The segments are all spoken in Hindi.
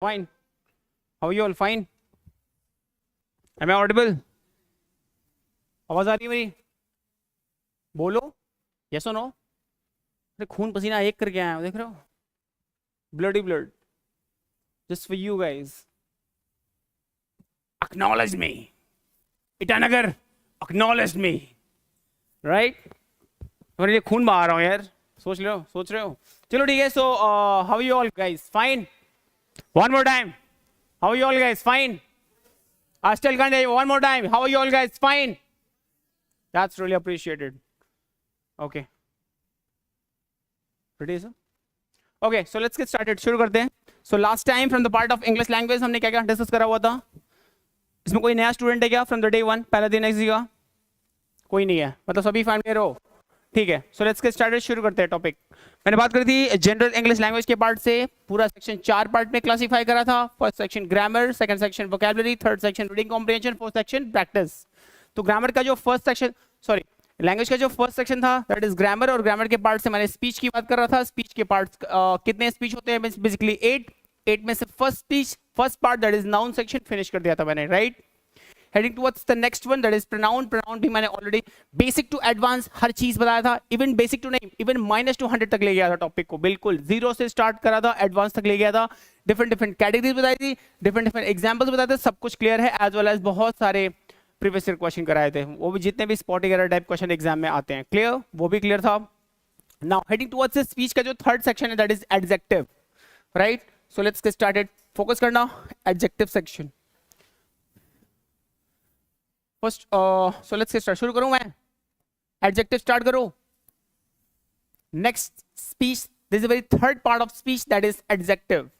Fine. How are you all? Fine. Am I audible? आवाज आ रही है मेरी? बोलो. Yes or no? अरे खून पसीना एक करके आया हूं, देख रहे हो? Bloody blood. Just for you guys. Acknowledge me. Itanagar. Acknowledge me. Right? तुम्हारे लिए खून बहा रहा हूं यार. सोच रहे हो. चलो ठीक है. So how are you all guys? Fine. One more time. How are you all guys? Fine. I still can't hear you. One more time. How are you all guys? Fine. That's really appreciated. Okay. Ready, sir? Okay, so let's get started. शुरू करते हैं. So last time from the part of English language हमने क्या डिस्कस करा हुआ था? इसमें कोई नया स्टूडेंट है क्या? From the day one पहला दिन एक्स का कोई नहीं है, मतलब सभी फाइंड कर रहे हो. ठीक है. सो लेट्स गेट स्टार्टेड. शुरू करते हैं टॉपिक. मैंने बात करी थी जनरल इंग्लिश लैंग्वेज के पार्ट से. पूरा सेक्शन 4 पार्ट में क्लासिफाई करा था. First section grammar, second section vocabulary, third section reading comprehension, fourth section practice. तो ग्रामर का जो फर्स्ट सेक्शन, सॉरी लैंग्वेज का जो फर्स्ट सेक्शन था दैट इज ग्रामर, और ग्रामर के पार्ट से मैंने स्पीच की बात कर रहा था. स्पीच के पार्ट्स कितने स्पीच होते हैं? बेसिकली 8 में से first speech, first part that is noun section finish कर दिया था मैंने, right? Heading towards the next one that is pronoun. Pronoun भी मैंने already basic to advanced हर चीज बताया था. Even basic to नहीं, even -100 तक ले गया था टॉपिक को. बिल्कुल 0 से स्टार्ट करा था, एडवांस तक ले गया था. डिफरेंट कैटेगरीज बताई थी, डिफरेंट एग्जांपल्स बताए थे. सब कुछ क्लियर है. एज वेल एज बहुत सारे प्रीवियस ईयर क्वेश्चन कराए थे, वो भी जितने भी spotting error type question exam में आते हैं. क्लियर? वो भी क्लियर था. नाउ हेडिंग टुवर्ड्स स्पीच का जो थर्ड सेक्शन है that is adjective, right? So let's get started. Focus करना adjective section. First so let's get start. शुरू करूं मैं? एडजेक्टिव स्टार्ट करो. Next speech, this is a very third part of speech that is adjective.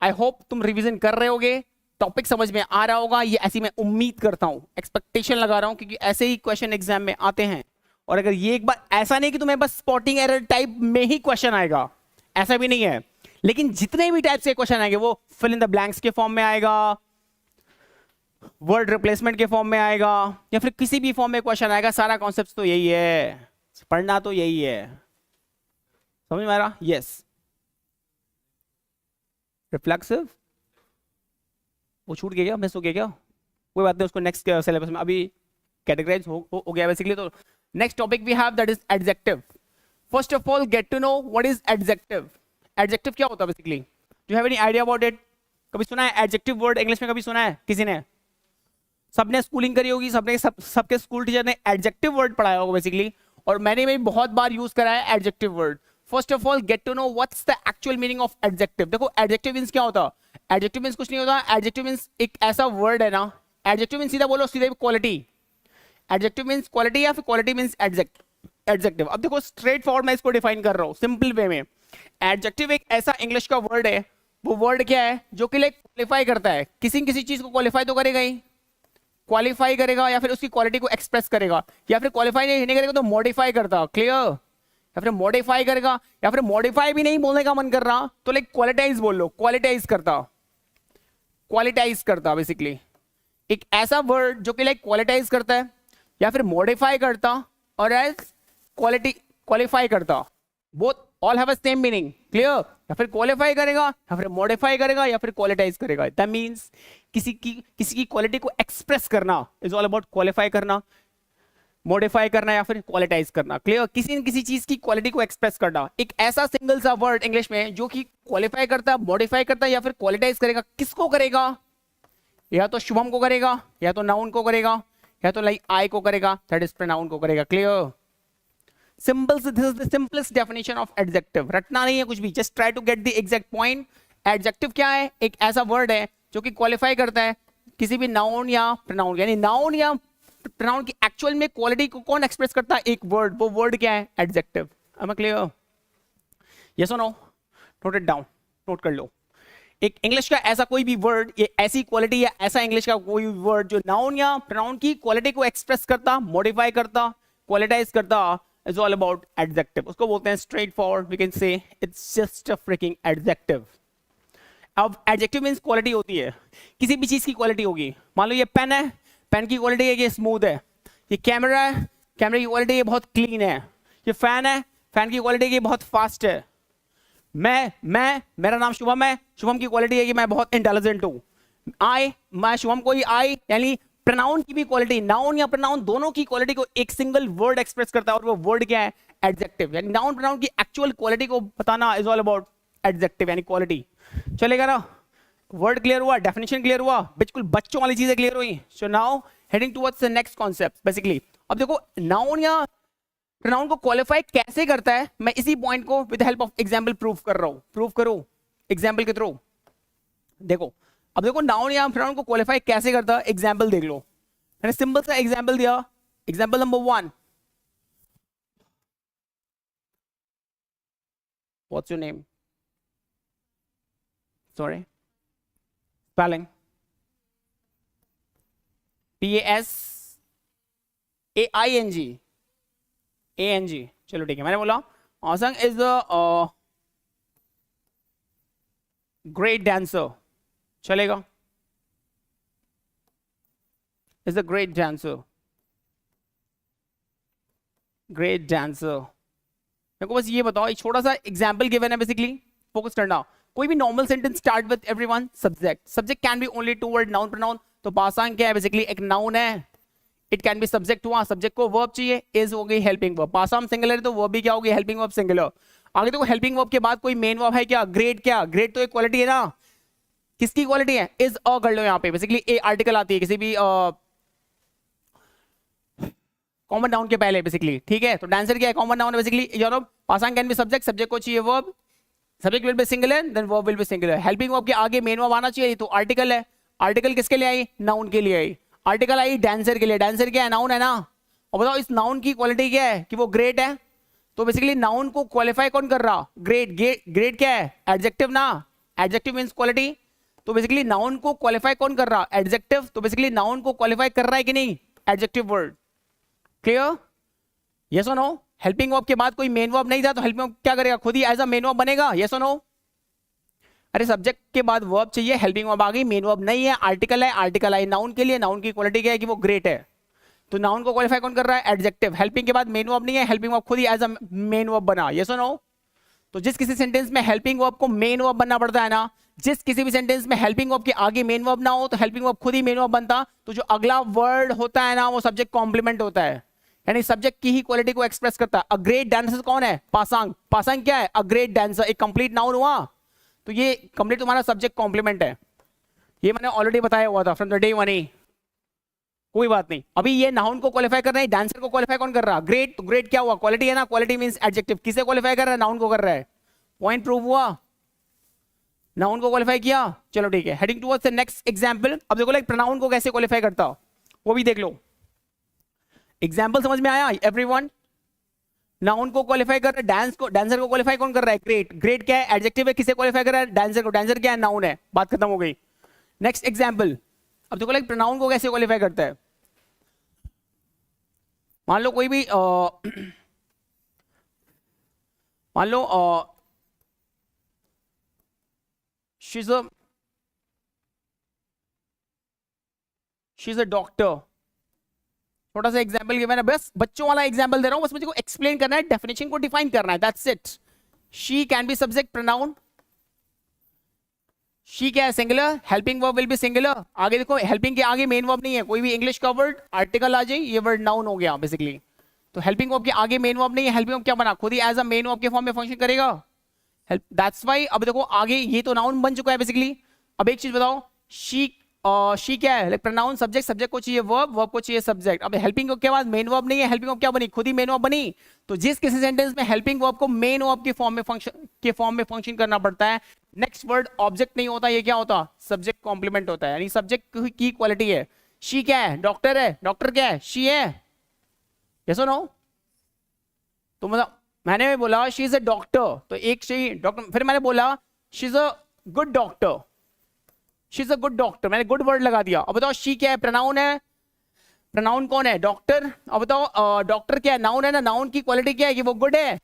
I hope तुम रिवीजन कर रहे होगे, टॉपिक समझ में आ रहा होगा. ये ऐसी मैं उम्मीद करता हूं, एक्सपेक्टेशन लगा रहा हूं, क्योंकि ऐसे ही क्वेश्चन एग्जाम में आते हैं. और अगर ये एक बार ऐसा नहीं कि तुम्हें बस स्पॉटिंग एरर टाइप में ही क्वेश्चन आएगा, ऐसा भी नहीं है. लेकिन जितने भी टाइप से क्वेश्चन आएंगे वो फिल इन द ब्लैंक्स के फॉर्म में आएगा, वर्ड रिप्लेसमेंट के फॉर्म में आएगा, या फिर किसी भी फॉर्म में क्वेश्चन आएगा. सारा कॉन्सेप्ट तो यही है, पढ़ना तो यही है. समझ में आ रहा? यस. रिफ्लेक्सिव वो छूट गया क्या? मिस हो गया क्या? कोई बात नहीं, उसको नेक्स्ट सिलेबस में अभी कैटेगराइज हो गया बेसिकली. तो next topic we have that is adjective. First of all get to know what is adjective. Adjective क्या होता है basically? Do you have any idea about it? कभी सुना है एडजेक्टिव वर्ड इंग्लिश में? कभी सुना है किसी ने? सबने स्कूलिंग करी होगी, सबके स्कूल टीचर ने एडजेक्टिव वर्ड पढ़ाया होगा बेसिकली, और मैंने भी बहुत बार यूज करा है adjective word. First of all get to know what's the actual meaning of adjective. देखो एडजेक्टिव मींस क्या होता है? एडजेक्टिव मींस कुछ नहीं होता. एडजेक्टिव मींस एक ऐसा वर्ड है ना, एडजेक्टिव मींस सीधा बोलो, सीधे क्वालिटी. एडजेक्टिव मींस क्वालिटी, या फिर क्वालिटी मींस एडजेक्टिव. अब देखो स्ट्रेट फॉरवर्ड मैं इसको डिफाइन कर रहा हूं सिंपल वे में. एडजेक्टिव एक ऐसा इंग्लिश का वर्ड है, वो वर्ड क्या है जो कि लाइक क्वालिफाई करता है. किसी चीज को क्वालिफाई तो करेगा ही, क्वालिफाई करेगा, या फिर उसकी क्वालिटी को एक्सप्रेस करेगा, या फिर क्वालिफाई नहीं करेगा तो मॉडिफाई करता. क्लियर? या फिर मॉडिफाई करेगा, या फिर मॉडिफाई भी नहीं बोलने का मन कर रहा तो लाइक क्वालिटाइज बोल लो. क्वालिटाइज करता बेसिकली. एक ऐसा वर्ड जो कि लाइक क्वालिटाइज करता है, या फिर मॉडिफाई करता, और एल्स क्वालिफाई करता. Both all have a same meaning. Clear? या फिर क्वालिफाई करेगा, या फिर मॉडिफाई करेगा, या फिर क्वालिटाइज करेगा. दैट मींस किसी की क्वालिटी को एक्सप्रेस करना इज ऑल अबाउट क्वालिफाई करना, मॉडिफाई करना, या फिर क्वालिटाइज करना. क्लियर? किसी चीज की क्वालिटी को एक्सप्रेस करना. एक ऐसा सिंगल सा वर्ड इंग्लिश में जो कि क्वालिफाई करता, मॉडिफाई करता, या फिर क्वालिटाइज करेगा. किसको करेगा? या तो शुभम को करेगा, या तो नाउन को करेगा, या तो लाइक आई को करेगा, दैट इज प्रोनाउन को करेगा. Clear? Simple, this is the simplest definition of adjective. रटना नहीं है कुछ भी, just try to get the exact point. Adjective क्या है? एक ऐसा word है जो कि qualify करता है किसी भी noun या pronoun. यानी noun या pronoun की actual में quality को कौन express करता है? एक word. वो word क्या है? Adjective. Am I clear? Yes or no? Note it down. Note कर लो. एक इंग्लिश का ऐसा कोई भी वर्ड, ये ऐसी क्वालिटी या ऐसा इंग्लिश का कोई भी वर्ड जो नाउन या प्रोनाउन की क्वालिटी को एक्सप्रेस करता, मॉडिफाई करता, क्वालिटाइज करता, is all about adjective. उसको बोलते हैं straight forward, we can say it's just a freaking adjective. अब adjective means quality होती है, किसी भी चीज की क्वालिटी होगी. मान लो ये पेन है, पेन की क्वालिटी है कि स्मूथ है. ये कैमरा है, कैमरे की क्वालिटी ये बहुत क्लीन है. ये फैन है, फैन की क्वालिटी ये बहुत फास्ट है. मेरा नाम शुभम है, शुभम की क्वालिटी है कि मैं बहुत इंटेलिजेंट हूं। मैं शुभम को ही यानी प्रोनाउन की भी क्वालिटी, नाउन या प्रोनाउन दोनों की क्वालिटी को एक सिंगल वर्ड एक्सप्रेस करता है, और वो वर्ड क्या है? एडजेक्टिव। यानी नाउन प्रोनाउन की एक्चुअल क्वालिटी को बताना इज ऑल अबाउट एडजेक्टिव यानी क्वालिटी। चलेगा ना? वर्ड क्लियर हुआ, डेफिनेशन क्लियर हुआ, बिल्कुल बच्चों वाली चीजें क्लियर हुई। So now heading towards the next concept basically. अब देखो नाउन या प्रोनाउन को क्वालिफाई कैसे करता है, मैं इसी पॉइंट को with help of example prove कर रहा हूं। प्रूव करो एग्जांपल के थ्रू। देखो अब देखो नाउन या प्रोनाउन को क्वालिफाई कैसे करता है, एग्जांपल देख लो। मैंने सिंपल सा एग्जांपल दिया। Example number 1, what's your name? Sorry, spelling PASAING। चलो ठीक है, मैंने बोला आसंग इज द ग्रेट डांसर। चलेगा? Is a great dancer. Great dancer. मेरे को बस ये बताओ, एक छोटा सा एग्जांपल गिवन है, बेसिकली फोकस करना। कोई भी normal sentence start with everyone subject. Subject can be only two word, noun pronoun. तो पासांग क्या है? बेसिकली एक नाउन है। इट कैन बी सब्जेक्ट हुआ, सब्जेक्ट को वर्ब चाहिए, इज हो गई हेल्पिंग वर्ब। पासाम सिंगुलर है तो वर्ब भी क्या होगी? Helping verb singular. आगे देखो हेल्पिंग वर्ब के बाद कोई मेन वर्ब है क्या? ग्रेट। क्या ग्रेट तो एक क्वालिटी है ना, किसकी क्वालिटी है? इज अ कर लो यहाँ पे, बेसिकली ए आर्टिकल आती है किसी भी कॉमन नाउन के पहले बेसिकली। ठीक है, तो डांसर क्या है? कॉमन नाउन है बेसिकली। यूरो Pasang can be subject, subject को चाहिए verb, subject will be singular, then verb will be singular. Helping verb के आगे मेन वर्ब आना चाहिए, तो आर्टिकल है। आर्टिकल किसके लिए आई? नाउन के लिए आई। आर्टिकल आई डांसर के लिए। डांसर क्या है? नाउन है ना। और बताओ इस नाउन की क्वालिटी क्या है? कि वो ग्रेट है। तो बेसिकली नाउन को क्वालिफाई कौन कर रहा? ग्रेट। ग्रेट क्या है? एडजेक्टिव ना। Adjective means quality. तो बेसिकली नाउन को क्वालिफाई कौन कर रहा? एडजेक्टिव। तो बेसिकली नाउन को क्वालिफाई कर रहा है कि नहीं? Adjective word. क्लियर? यस और नो? हेल्पिंग वर्ब के बाद कोई मेन वर्ब नहीं था, तो हेल्पिंग वर्ब क्या करेगा? खुद ही एज अ मेन वर्ब बनेगा। यस और नो? अरे सब्जेक्ट के बाद वर्ब चाहिए, हेल्पिंग वर्ब आ गई, मेन वर्ब नहीं है, आर्टिकल है, आर्टिकल आई नाउन के लिए। नाउन की क्वालिटी क्या है? कि वो ग्रेट है। तो नाउन को क्वालिफाई कौन कर रहा है? एडजेक्टिव। हेल्पिंग के बाद मेन वर्ब नहीं है, हेल्पिंग वर्ब खुद ही एज अ मेन वर्ब बना। यस और नो? तो जिस किसी सेंटेंस में हेल्पिंग वर्ब को मेन वर्ब बनना पड़ता है ना, जिस किसी भी सेंटेंस में हेल्पिंग वर्ब के आगे मेन वर्ब ना हो, तो हेल्पिंग वर्ब खुद ही मेन वर्ब बनता। तो जो अगला वर्ड होता है ना, वो सब्जेक्ट कॉम्प्लीमेंट होता है, यानी सब्जेक्ट की ही क्वालिटी को एक्सप्रेस करता है। अ ग्रेट डांसर कौन है? पासांग। पासांग क्या है? अ ग्रेट डांसर। एक कंप्लीट नाउन हुआ, तो ये कंप्लीट तुम्हारा सब्जेक्ट कॉम्प्लीमेंट है। ये मैंने ऑलरेडी बताया हुआ था फ्रॉम द डे वन ही। कोई बात नहीं, अभी ये नाउन को क्वालिफाई कर रहे हैं, डांसर को क्वालिफाई कौन कर रहा? ग्रेट। तो ग्रेट क्या हुआ? क्वालिटी है ना। Quality means adjective. किसे क्वालिफाई कर रहा है? नाउन को कर रहा है। पॉइंट प्रूव हुआ। नाउन को क्वालिफाई किया। चलो ठीक है, heading towards the next example. अब देखो लाइक प्रोनाउन को कैसे क्वालिफाई करता, वो भी देख लो। एग्जांपल समझ में आया एवरीवन? नाउन को क्वालिफाई कर रहा है, डांसर को क्वालिफाई कौन कर रहा है? ग्रेट। ग्रेट क्या है? एडजेक्टिव है। किसे क्वालिफाई कर रहा है? डांसर को। डांसर क्या है? नाउन है। बात खत्म हो गई। Next example. अब देखो लाइक प्रोनाउन को कैसे क्वालिफाई करता है। मान लो कोई भी मान लो शी इज अ डॉक्टर। छोटा सा एग्जांपल गिवन है, बस बच्चों वाला एग्जांपल दे रहा हूं, बस मुझे को एक्सप्लेन करना है, डेफिनेशन को डिफाइन करना है, that's it. She can be subject pronoun. She क्या है? Singular. Helping verb will be singular. आगे देखो हेल्पिंग के आगे मेन वर्ब नहीं है, कोई भी इंग्लिश का वर्ड आर्टिकल आ जाए, ये वर्ड नाउन हो गया बेसिकली। तो हेल्पिंग वर्ब के आगे मेन वर्ब नहीं है, हेल्पिंग वर्ब क्या बना? खुद ही एज अ मेन वर्ब के फॉर्म में फंक्शन करेगा। दैट्स व्हाई अब देखो आगे ये तो नाउन बन चुका है बेसिकली। अब एक चीज बताओ, शी क्या है? प्रोनाउन सब्जेक्ट, सब्जेक्ट को चाहिए वर्ब, वर्ब को चाहिए सब्जेक्ट। अब हेल्पिंग वर्ब के बाद मेन वर्ब नहीं है, हेल्पिंग वर्ब क्या बनी? खुद ही मेन वर्ब बनी। तो जिस किसी सेंटेंस में हेल्पिंग वर्ब को मेन वर्ब के फॉर्म में फंक्शन करना पड़ता है, नेक्स्ट वर्ड ऑब्जेक्ट नहीं होता, ये क्या होता? सब्जेक्ट कॉम्प्लीमेंट होता है, यानी सब्जेक्ट की क्वालिटी है। शी क्या है? डॉक्टर है। डॉक्टर क्या है? शी है। यस और नो? तो मतलब मैंने बोला शी इज अ डॉक्टर, तो एक शी डॉक्टर, फिर मैंने बोला she is a good doctor. She is a good doctor, मैंने गुड वर्ड लगा दिया। अब बताओ शी क्या है? प्रोनाउन है। प्रोनाउन कौन है? डॉक्टर। अब बताओ डॉक्टर क्या है? नाउन है ना। नाउन की क्वालिटी क्या है? कि वो गुड है।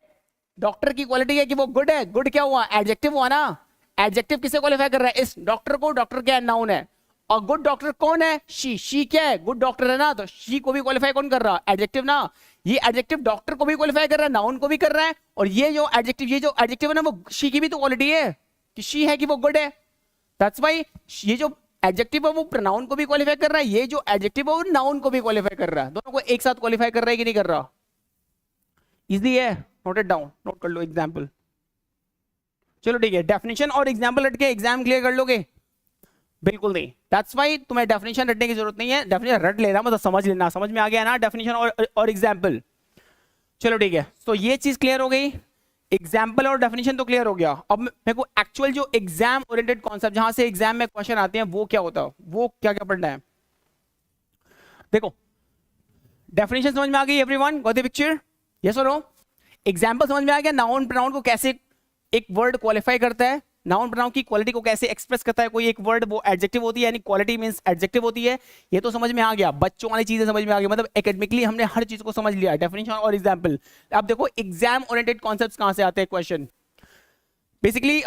डॉक्टर की क्वालिटी है कि वो गुड है। गुड क्या हुआ? एडजेक्टिव हुआ ना। एडजेक्टिव किसे क्वालिफाई कर रहा है? इस डॉक्टर को। डॉक्टर क्या है? नाउन है। और गुड डॉक्टर कौन है? शी क्या है? गुड डॉक्टर है ना। तो शी को भी क्वालिफाई कौन कर रहा है? एडजेक्टिव ना। ये एडजेक्टिव डॉक्टर को भी क्वालिफाई कर रहा है, नाउन को भी कर रहा है, और ये जो एडजेक्टिव है ना, वो शी की भी तो क्वालिटी है कि शी है कि वो गुड है। दैट्स व्हाई ये जो एडजेक्टिव है वो प्रोनाउन को भी क्वालिफाई कर रहा है, ये जो एडजेक्टिव है वो नाउन को भी क्वालिफाई कर रहा है, दोनों को एक साथ क्वालिफाई कर रहा है कि नहीं कर रहा। इजी है, नोट इट डाउन, नोट कर लो एग्जाम्पल। चलो ठीक है, डेफिनेशन और एग्जाम्पल रट के एग्जाम क्लियर कर लोगे? बिल्कुल नहीं। दैट्स व्हाई तुम्हें डेफिनेशन रटने की जरूरत नहीं है, डेफिनेशन रट लेना मतलब समझ लेना, समझ में आ गया ना डेफिनेशन और एग्जाम्पल। चलो ठीक है, तो ये चीज क्लियर हो गई, एग्जाम्पल और डेफिनेशन तो क्लियर हो गया। अब मेरे को एक्चुअल जो एग्जाम ओरिएंटेड कॉन्सेप्ट जहां से एग्जाम में क्वेश्चन आते हैं वो क्या होता है, वो क्या क्या पढ़ना है। देखो डेफिनेशन समझ में आ गई, everyone got the picture, yes और नो? एग्जाम्पल समझ में आ गया, नाउन प्रोनाउन को कैसे एक वर्ड क्वालिफाई करता है, नाउन प्रोनाउन की क्वालिटी को कैसे एक्सप्रेस करता है कोई एक वर्ड, वो एडजेक्टिव होती है, यानी क्वालिटी मींस एडजेक्टिव होती है। ये तो समझ में आ गया, बच्चों वाली चीजें समझ में आ गई, मतलब एकेडमिकली हमने हर चीज को समझ लिया, डेफिनेशन और एग्जांपल। अब देखो एग्जाम ओरिएंटेड कॉन्सेप्ट्स कहां से आते हैं question. Basically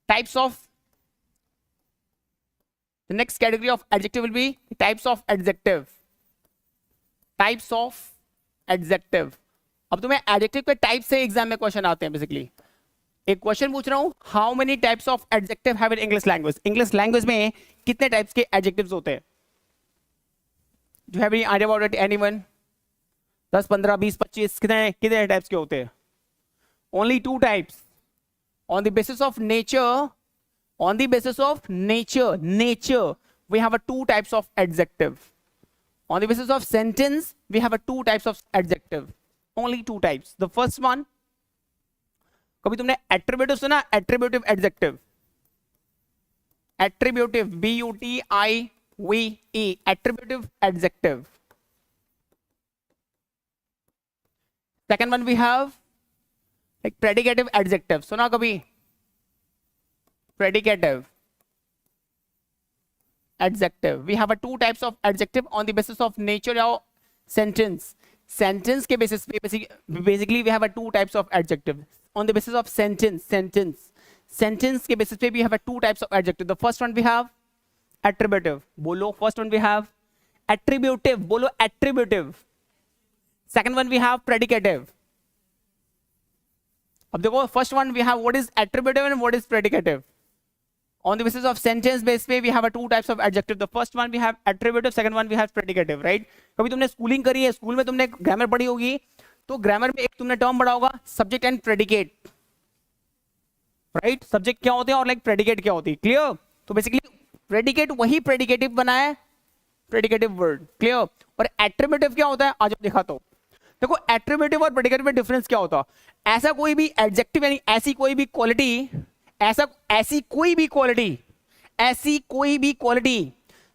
types of, the next category of adjective will be types of adjective, types of adjective। अब तुम्हें एडजेक्टिव के टाइप से एग्जाम में क्वेश्चन आते हैं। बेसिकली एक क्वेश्चन पूछ रहा हूं, how many types of adjective have in English language, English language में कितने टाइप्स के एडजेक्टिव्स होते हैं? Do have any idea about it anyone? 10 15 20 25 कितने कितने टाइप्स के होते हैं? Only 2 types. On the basis of nature, on the basis of nature we have a 2 types of adjective. On the basis of sentence we have a 2 types of adjective, only 2 types. The first one, कभी तुमने attributive सुना? attributive adjective, attributive, B-U-T-I-V-E, attributive adjective. Second one we have like predicative adjective, सुना कभी? predicative adjective, we have a 2 types of adjective on the basis of nature or sentence. Sentence के basis पे basically we have a 2 types of adjective on the basis of sentence के basis पे we have a 2 types of adjective. The first one we have attributive, बोलो first one we have attributive, बोलो attributive. Second one we have predicative. अब देखो first one we have what is attributive and what is predicative. On the basis of sentence base पे we have a 2 types of adjective. The first one we have attributive, second one we have predicative, right? कभी तुमने स्कूलिंग करी है, स्कूल में तुमने ग्रामर पढ़ी होगी, तो ग्रामर में एक तुमने टर्म पढ़ा होगा subject and predicate, right? Subject क्या होते हैं और लाइक प्रेडिकेट क्या होती है, क्लियर? तो बेसिकली प्रेडिकेट वही प्रेडिकेटिव बना है, प्रेडिकेटिव वर्ड, क्लियर? और एट्रिब्यूटिव क्या होता है, आज आप दिखाता हूं। देखो एट्रिब्यूटिव और प्रेडिकेटिव में डिफरेंस क्या होता है। ऐसा कोई भी एडजेक्टिव यानी ऐसी कोई भी क्वालिटी, ऐसी कोई भी क्वालिटी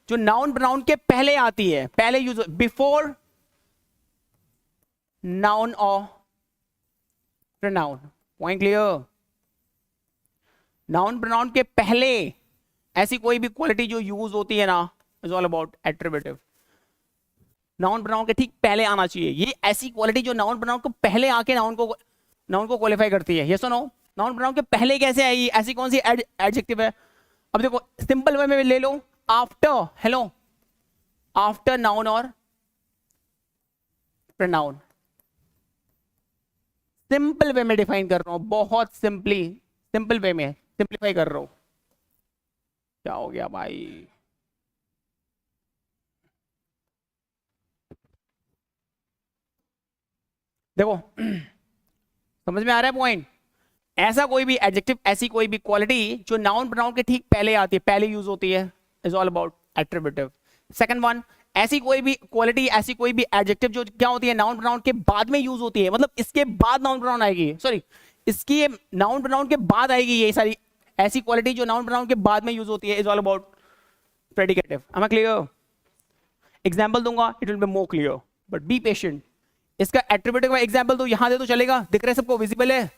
जो नाउन प्रोनाउन के पहले आती है, पहले यूज, बिफोर नाउन और pronoun, point clear? Noun pronoun के पहले ऐसी कोई भी क्वालिटी जो यूज होती है ना, is all about attributive. Noun pronoun के ठीक पहले आना चाहिए, ये ऐसी क्वालिटी जो नाउन प्रोनाउन को पहले आके नाउन को क्वालिफाई करती है। यस और नो? नाउन प्रोनाउन के पहले कैसे आएगी, ऐसी कौन सी एडजेक्टिव है? अब देखो सिंपल वे में ले लो, आफ्टर, हेलो, आफ्टर नाउन और प्रोनाउन, सिंपल वे में डिफाइन कर रहा हूं, बहुत सिंपल वे में सिंपलीफाई कर रहा हूं। क्या हो गया भाई? देखो समझ में आ रहा है पॉइंट? ऐसा कोई भी एडजेक्टिव, ऐसी कोई भी क्वालिटी जो नाउन प्रोनाउन के ठीक पहले आती है, पहले यूज होती है, is all about attributive. Second one, ऐसी कोई भी क्वालिटी, ऐसी कोई भी एडजेक्टिव जो क्या होती है, नाउन प्रोनाउन के बाद में यूज होती है, मतलब इसके बाद नाउन प्रोनाउन आएगी, सॉरी इसकी नाउन प्रोनाउन के बाद आएगी, ये सारी ऐसी क्वालिटी जो नाउन प्रोनाउन के बाद में यूज होती है, is all about predicative. Am I clear? Example दूंगा, it will be more clear, but be patient. इसका एट्रिब्यूटिव का एग्जाम्पल तो यहां दे तो चलेगा, दिख रहा है सबको, विजिबल है?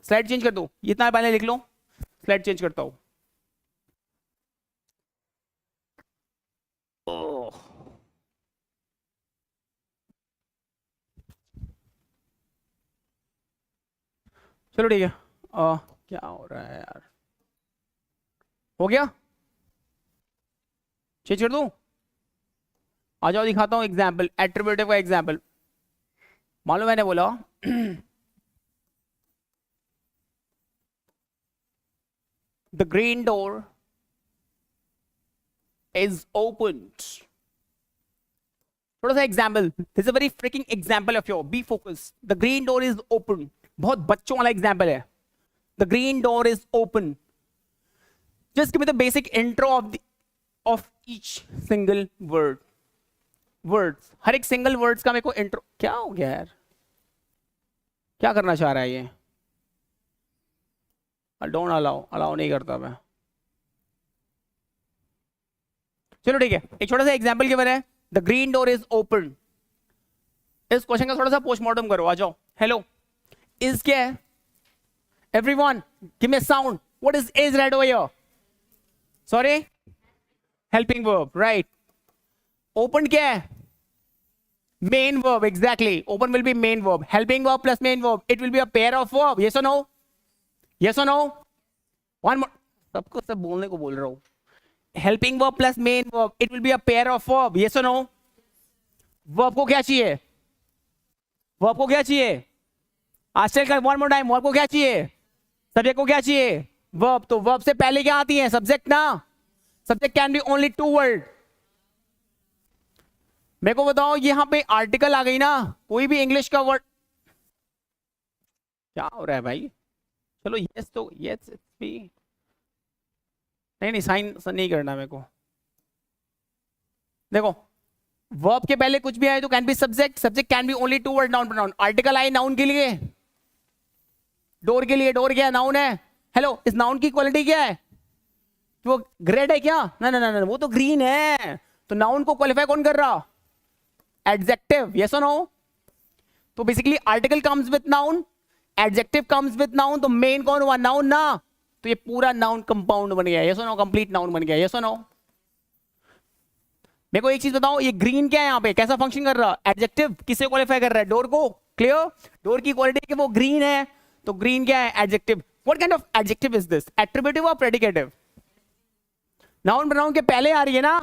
स्लाइड चेंज कर दो, इतना पहले लिख लो, स्लाइड चेंज करता हूं। चलो ठीक है, क्या हो रहा है यार, हो गया? चेंज कर दूं? आ जाओ दिखाता हूं एग्जाम्पल, एट्रिब्यूटिव का एग्जाम्पल। मालूम मैंने बोला the green door is opened. थोड़ा सा example, this is a very freaking example of your, be focus. The green door is open, बहुत बच्चों वाला एग्जाम्पल है. The green door is open. Just give me the basic intro of each single word. Words, हर एक सिंगल वर्ड्स का मेरे को इंट्रो. क्या हो गया यार, क्या करना चाह रहा है ये? डोंट अलाउ, अलाउ नहीं करता मैं. चलो ठीक है, एक छोटा सा एग्जाम्पल के बारे में. The green door is open. इस क्वेश्चन का थोड़ा सा पोस्टमार्टम करो, आ जाओ. हेलो, इज क्या है? Everyone give me a sound. What is right over here? Sorry, helping verb, right. Open क्या है? Main verb, exactly. Open will be main verb. Helping verb plus main verb, it will be a pair of verb. Yes और नो? यस और नो? वन मोर, सबको सब बोलने को बोल रहा हूं. Helping verb plus main verb, it will be a pair of verb. Yes और नो? वर्ब को क्या चाहिए? वर्ब को क्या चाहिए? आजकल का वन मोर टाइम, वर्ब को क्या चाहिए? सब्जेक्ट को क्या चाहिए? वर्ब. तो वर्ब से पहले क्या आती है? सब्जेक्ट ना. Subject can be only two word. मेरे को बताओ, यहां पे आर्टिकल आ गई ना, कोई भी इंग्लिश का वर्ड. क्या हो रहा है भाई? चलो यस, तो यस भी नहीं, साइन नहीं करना मेरे को. देखो, वर्ब के पहले कुछ भी आए तो can be subject. Subject can be only two word, noun pronoun. Article आए नाउन के लिए, डोर के लिए. डोर क्या है? नाउन है. हेलो, इस नाउन की क्वालिटी क्या है? वो ग्रेड है क्या? ना ना ना ना, वो तो ग्रीन है. तो नाउन को क्वालिफाई कौन कर रहा? एडजेक्टिव. यस और नो? तो basically article comes with noun, adjective comes with noun. तो मेन कौन हुआ? नाउन ना. तो ये पूरा नाउन कंपाउंड बन गया. यस और नो? कंप्लीट नाउन बन गया. यस और नो? मेरे को एक चीज बताओ, ये ग्रीन क्या है यहाँ पे? कैसा फंक्शन कर रहा? एडजेक्टिव. किसे क्वालिफाई कर रहा है? डोर को. क्लियर? डोर की क्वालिटी कि वो ग्रीन है, तो ग्रीन क्या है? Adjective. What kind of adjective is this? Attributive और प्रेडिकेटिव? नाउन प्रोनाउन के पहले आ रही है ना,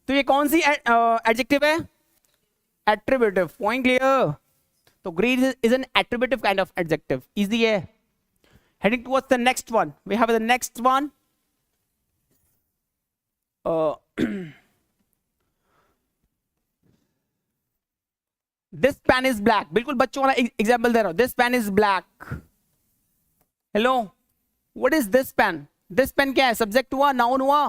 तो ये कौन सी एडजेक्टिव है? एट्रिब्यूटिव. Point clear? तो green is an attributive kind of adjective. Easy है. Heading towards the next one, we have the next one. This pen is black. बिल्कुल बच्चों वाला एग्जाम्पल दे रहा हूं. This pen is black. Hello, what is this pen? This pen क्या है? सब्जेक्ट हुआ, नाउन हुआ.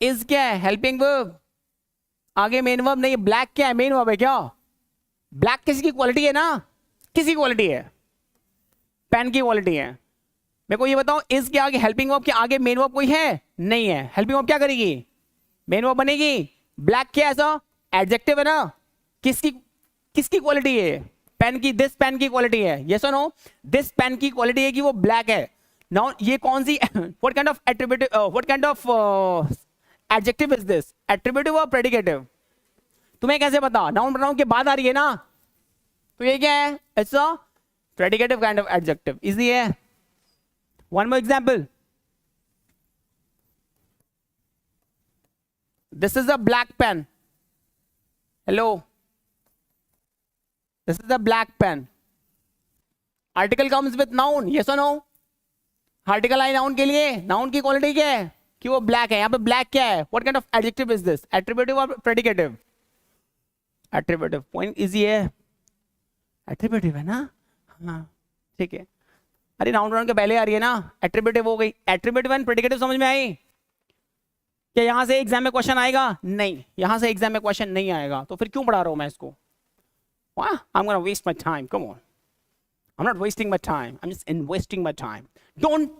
Is क्या है? Helping verb. आगे मेन वर्ब नहीं. ब्लैक क्या है? मेन वर्ब है क्या? ब्लैक किसी की क्वालिटी है ना? किसी क्वालिटी है? पेन की क्वालिटी है. मेरे को ये बताओ, इस के आगे हेल्पिंग वर्ब के आगे मेन वर्ब कोई है? नहीं है. हेल्पिंग वर्ब क्या करेगी? मेन वर्ब बनेगी. ब्लैक क्या ऐसा? एडजेक्टिव है ना. किसकी क्वालिटी है? पेन की. दिस पेन की क्वालिटी है. यस और नो? दिस पेन की क्वालिटी है कि वो ब्लैक है. नाउ ये कौन सी, what kind of attributive, what kind of adjective is this? Attributive और प्रेडिकेटिव? तुम्हें कैसे पता? नाउन प्रोनाउन के बाद आ रही है ना, तो ये क्या है? It's a predicative kind of adjective. Easy है. One more example. This is a black pen. Hello, this is a black pen. Article comes with noun. Yes और नो? आर्टिकल आई नाउन के लिए. नाउन की क्वालिटी क्या है? कि वो ब्लैक है. यहां पे ब्लैक क्या है? What kind of adjective is this? Attributive और प्रेडिकेटिव? एट्रिब्यूटिव. पॉइंट इजी है. एट्रिब्यूटिव है ना? हाँ ठीक है. अरे नाउन प्रोनाउन के पहले आ रही है ना, एट्रिब्यूटिव हो गई. एट्रिब्यूटिव एंड प्रेडिकेटिव समझ में आई? क्या यहां से एग्जाम में क्वेश्चन आएगा? नहीं, यहां से एग्जाम में क्वेश्चन नहीं आएगा. तो फिर क्यों पढ़ा रहा हूं मैं इसको? I'm gonna waste my time. Come on. I'm not wasting my time. I'm just investing my time. Don't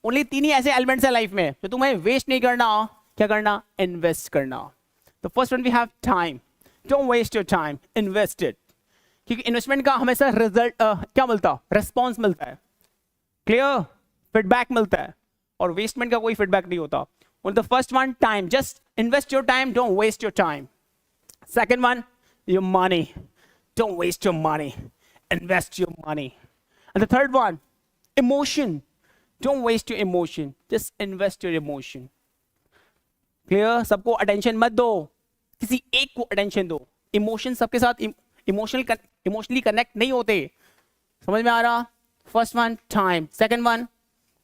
only तीन ही ऐसे एलिमेंट्स है लाइफ में जो तुम्हें वेस्ट नहीं करना. क्या करना? इन्वेस्ट करना. The first one we have time. Don't waste your time. Invest it. क्योंकि इन्वेस्टमेंट का हमेशा रिजल्ट क्या मिलता? रिस्पॉन्स मिलता है. क्लियर? फीडबैक मिलता है. और वेस्टमेंट का कोई फीडबैक नहीं होता. On the first one, time. Just invest your time. Don't waste your time. Second one, your money. Don't waste your money. Invest your money. And the third one, emotion. Don't waste your emotion. Just invest your emotion. Clear? सबको अटेंशन मत दो, किसी एक को अटेंशन दो। इमोशन सबके साथ इमोशनली कनेक्ट नहीं होते। समझ में आ रहा? First one time, second one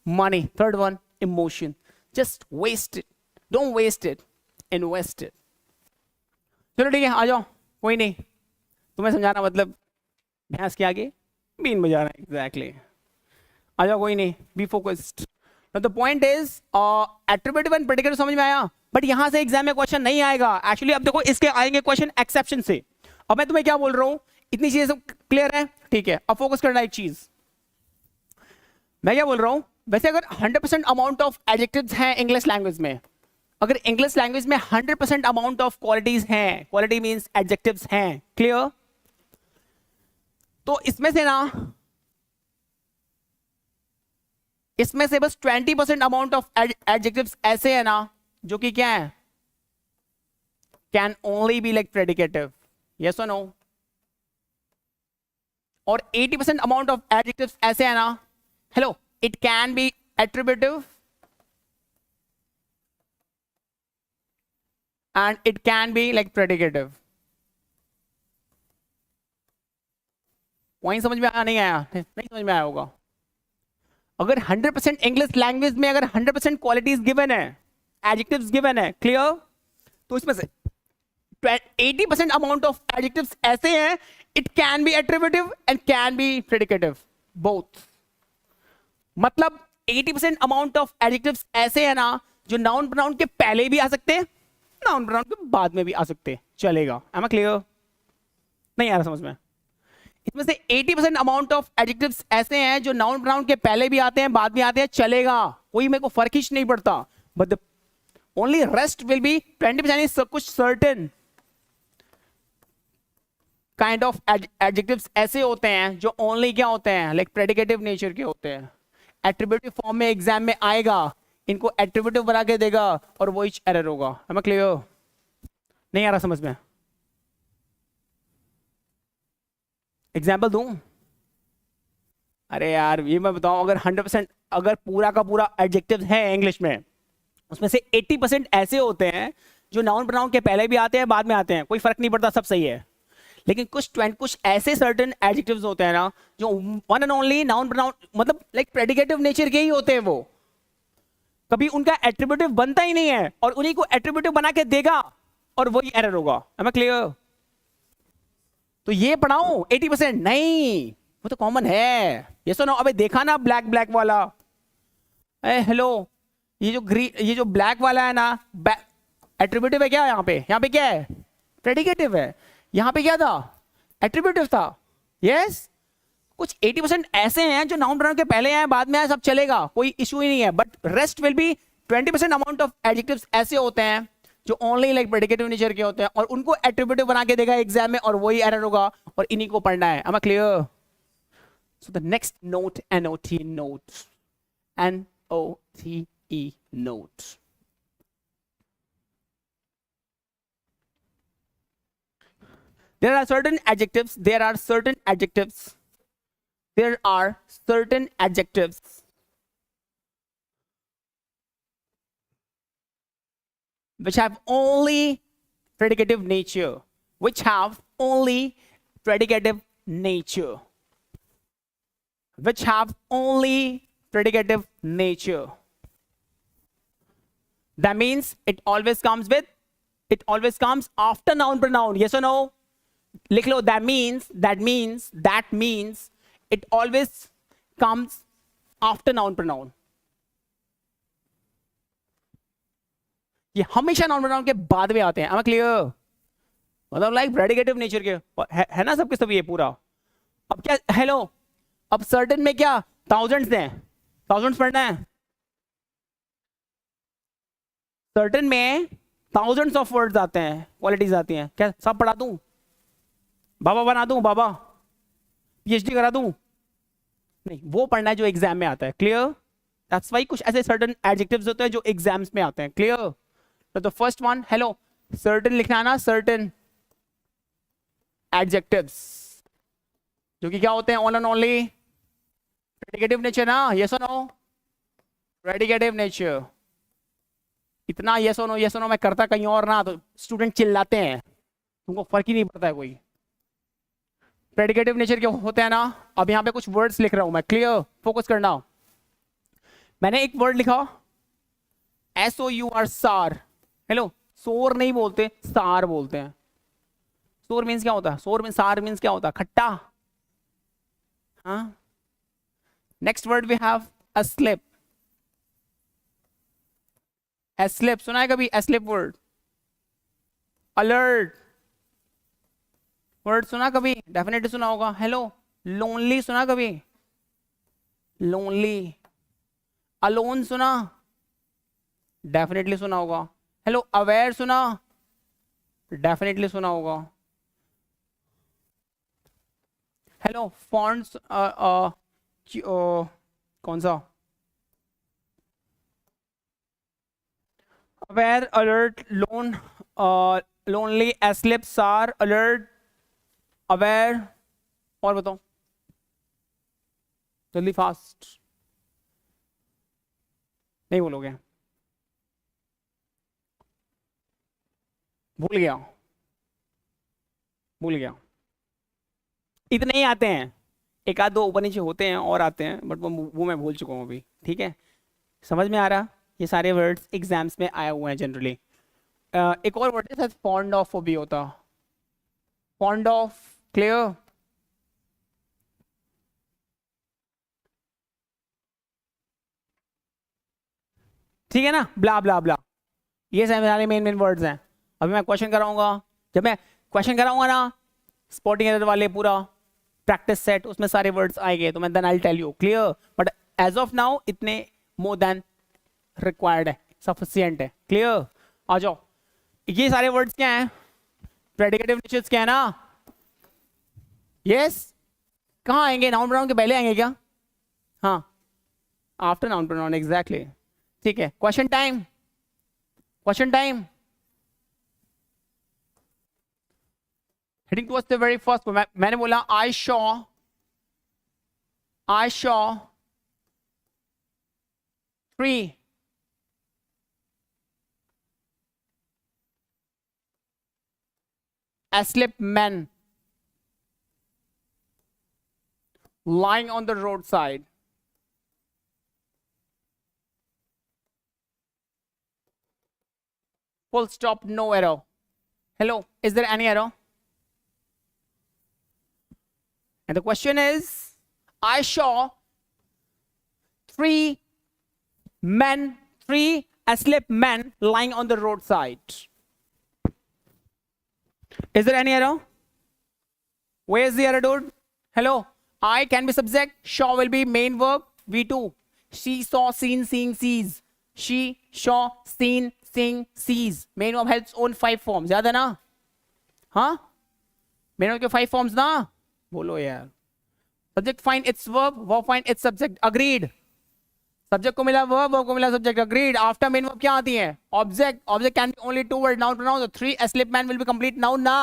money, third one emotion. Just waste it, don't waste it, invest it. चलो ठीक है, आ जाओ, कोई नहीं, तुम्हें समझाना मतलब भैंस के आगे बीन बजाना। एग्जैक्टली, आ जाओ, कोई नहीं, be focused. The point is attributive and predicative समझ में आया, बट यहां से एग्जाम में क्वेश्चन नहीं आएगा। एक्चुअली अब देखो इसके आएंगे क्वेश्चन एक्सेप्शन से। अब मैं तुम्हें क्या बोल रहा हूं, इतनी चीजें सब क्लियर है? ठीक है, अब फोकस करना एक चीज। मैं क्या बोल रहा हूं, वैसे अगर 100% अमाउंट ऑफ एडजेक्टिव्स हैं इंग्लिश लैंग्वेज में, अगर इंग्लिश लैंग्वेज में 100% अमाउंट ऑफ क्वालिटीज हैं, क्वालिटी मींस एडजेक्टिव्स हैं, क्लियर? तो इसमें से ना, इसमें से बस 20% अमाउंट ऑफ एडजेक्टिव्स ऐसे हैं ना जो कि क्या है, can only be like predicative, yes और नो? और 80% अमाउंट ऑफ एडजेक्टिव्स ऐसे हैं ना, hello, it can be attributive and it can be like predicative. Point समझ में आया नहीं आया? नहीं समझ में आया होगा। अगर 100% इंग्लिश लैंग्वेज में अगर 100% क्वालिटीज गिवन है, एडजेक्टिव्स गिवन है, क्लियर? तो इसमें से 80% अमाउंट ऑफ एडजेक्टिव्स ऐसे हैं, it can be attributive and can be predicative, both. मतलब 80% अमाउंट ऑफ एडजेक्टिव्स ऐसे हैं ना जो नाउन प्रोनाउन के पहले भी आ सकते हैं, नाउन प्रोनाउन के बाद में भी आ सकते, चलेगा। Am I clear? नहीं आ रहा समझ में? इसमें से 80% अमाउंट ऑफ एडजेक्टिव्स ऐसे हैं जो नाउन प्रोनाउन के पहले भी आते हैं, बाद में आते हैं, चलेगा, कोई मेरे को फर्क ही नहीं पड़ता। But the only rest will B 20% is कुछ सर्टेन काइंड ऑफ एडजेक्टिव्स ऐसे होते हैं जो ओनली क्या होते हैं, लाइक प्रेडिकेटिव नेचर के होते हैं। एट्रिब्यूटिव फॉर्म में एग्जाम में आएगा, इनको एट्रिब्यूटिव बना के देगा और वो एरर होगा। Am I clear? नहीं आ रहा समझ में? एग्जाम्पल दूं? अरे यार ये मैं बताऊं, अगर 100% अगर पूरा का पूरा एडजेक्टिव है इंग्लिश में, उसमें से 80% ऐसे होते हैं जो नाउन प्रोनाउन के पहले भी आते हैं, बाद में आते हैं, कोई फर्क नहीं पड़ता, सब सही है। लेकिन कुछ ऐसे सर्टेन एडजेक्टिव्स होते हैं ना जो one and only noun pronoun मतलब लाइक प्रेडिकेटिव नेचर के ही होते हैं, वो कभी उनका एट्रिब्यूटिव बनता ही नहीं है और उन्हीं को एट्रिब्यूटिव बना के देगा और वही एरर होगा। Am I clear? तो ये पढ़ाऊं 80%? नहीं, वो तो कॉमन है, ये सुनो। अबे देखा ना ब्लैक ब्लैक वाला, हेलो, ये जो ब्लैक वाला है ना, एट्रिब्यूटिव है क्या? यहाँ पे क्या है? प्रेडिकेटिव है। यहाँ पे क्या था? एट्रिब्यूटिव था। यस, कुछ 80% ऐसे हैं जो नाउन प्रोनाउन के पहले आए बाद में आए, सब चलेगा, कोई इशू ही नहीं है। But rest will B 20% amount of adjectives ऐसे होते हैं जो ओनली लाइक प्रेडिकेटिव नेचर के होते हैं और उनको एट्रिब्यूटिव बना के देगा एग्जाम में और वही एरर होगा और इन्हीं को पढ़ना है। am I clear? So the next note, NOT note, NOTE note. There are certain adjectives which have only predicative nature, That means it always comes after noun pronoun. Yes or no? लिख लो, that means it always comes after noun pronoun. ये हमेशा नाउन प्रोनाउन के बाद में आते हैं। am I clear? मतलब लाइक प्रेडिकेटिव नेचर के है ना सबके सब ये पूरा। अब क्या, हेलो, अब सर्टेन में क्या थाउजेंड्स हैं, थाउजेंड्स पढ़ना है। सर्टेन में थाउजेंड्स ऑफ वर्ड्स आते हैं, क्वालिटीज आती हैं, क्या सब पढ़ा दूं? बाबा बना दूं? बाबा PhD करा दूं? नहीं, वो पढ़ना है जो एग्जाम में आता है। क्लियर? दैट्स व्हाई कुछ ऐसे सर्टेन एडजेक्टिव्स होते हैं जो एग्जाम्स में आते हैं। क्लियर? तो फर्स्ट वन, हेलो, सर्टेन लिखना है ना, सर्टेन एडजेक्टिव्स जो कि क्या होते हैं, on and only predicative nature ना, यस और नो? Predicative nature. इतना yes or no मैं करता कहीं और ना तो स्टूडेंट चिल्लाते हैं, तुमको फर्क ही नहीं पड़ता है कोई। प्रेडिकेटिव नेचर के होते हैं ना। अब यहाँ पे कुछ वर्ड्स लिख रहा हूं मैं, क्लियर, फोकस करना। मैंने एक वर्ड लिखा SOUR, सार। हेलो, सोर नहीं बोलते, सार बोलते हैं। सोर मीन्स क्या होता है? सोर मीन्स, सार मीन्स क्या होता है? खट्टा। हाँ। Next word we have asleep। asleep सुना है कभी? asleep word. अलर्ट वर्ड सुना कभी? डेफिनेटली सुना होगा। हेलो, लोनली सुना कभी? लोनली। अलोन सुना? डेफिनेटली सुना होगा। हेलो, अवेयर सुना? डेफिनेटली सुना होगा। हेलो, फॉन्ट्स कौन सा? अवेयर, अलर्ट, लोन, लोनली, एस्लिप, सार, अलर्ट, अवेयर। और बताओ जल्दी, फास्ट। नहीं बोलोगे? भूल गया, भूल गया। इतने ही आते हैं, एक आध दो ऊपर नीचे होते हैं और आते हैं, बट वो मैं भूल चुका हूँ अभी। ठीक है, समझ में आ रहा? ये सारे वर्ड्स एग्जाम्स में आए हुए हैं जनरली। एक और वर्ड है फॉन्ड ऑफ भी होता। Fond of, clear? ठीक है ना, ब्ला ब्ला ब्ला, ये सारे मेन मेन वर्ड्स हैं। अभी मैं क्वेश्चन कराऊंगा, जब मैं क्वेश्चन कराऊंगा ना स्पॉटिंग एरर वाले पूरा प्रैक्टिस सेट, उसमें सारे वर्ड्स आएंगे, तो मैं then I tell you, clear? But as of now इतने मोर देन रिक्वायर्ड है, सफिशिएंट है, क्लियर? आ जाओ, ये सारे वर्ड्स क्या हैं? प्रेडिकेटिव नेचर्स क्या है ना? यस, कहाँ आएंगे? नाउन प्रोनाउन के पहले आएंगे क्या? हाँ, आफ्टर नाउन प्रोनाउन, एग्जैक्टली। ठीक है, question time, question time. Heading towards the very first, मैंने बोला आई Shaw 3 asleep men lying on the roadside. Full stop, no error. Hello, is there any error? And the question is, I saw 3 asleep men lying on the roadside. Is there any error? Where is the error, dude? Hello, I can be subject, saw will be main verb, V2. She saw, seen, seeing, sees. She saw, seen, seeing, sees. Main verb has its own 5 forms. याद है ना? हाँ? Main verb के 5 forms ना? बोलो यार। Subject find its verb find its subject. Agreed. Subject को मिला verb को मिला subject. Agreed. After main verb क्या आती है? Object. Object can be only 2 word noun pronoun. So 3 asleep man will be complete noun ना?